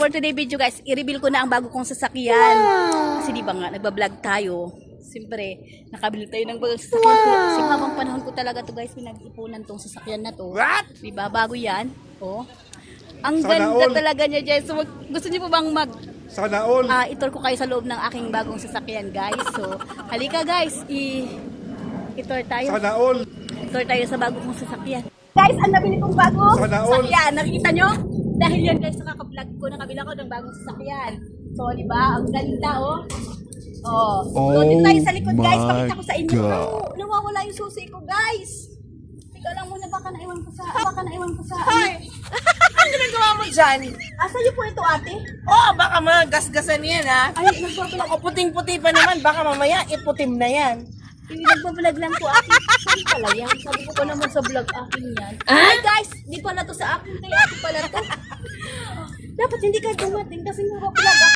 for today video guys, i-reveal ko na ang bago kong sasakyan. Kasi di ba nga, nagbablog tayo. Siyempre, nakabili tayo ng bagong sasakyan. Kasi habang panahon ko talaga to guys, pinag-ipunan tong sasakyan na to. What? Di ba? Bago yan. Oh. Ang Sana ganda all. talaga niya guys. So, gusto niyo po bang Sana all. itur ko kayo sa loob ng aking bagong sasakyan guys. So, halika guys, itur tayo. Sana all. Itur tayo sa bago kong sasakyan. Guys, ang nabili kong bagong Sana all. sasakyan. Nakikita nyo? Dahil yan guys, sa kaka-vlog ko, nakabila ko ng bagong sasakyan. So, di ba? Ang ganda, oh. Oh. So, dito tayo sa likod, guys. Pakita ko sa inyo. Oh, nawawala yung susi ko, guys. Ikaw lang muna, baka naiwan ko sa... Hoy! Ano ginagawa mo dyan? Asa niyo po ito, ate? Oh, baka magasgasan yan ha. Ay, nagbablog. Ako puting-puti pa naman, baka mamaya iputim na yan. Hindi, nagbablog lang po, ate. Saan pala yan? Sabi ko pa naman sa vlog akin yan. Ay, guys, di pala to sa akin. Kaya ako pala to. Dapat hindi ka dumating kasi nakablog ako.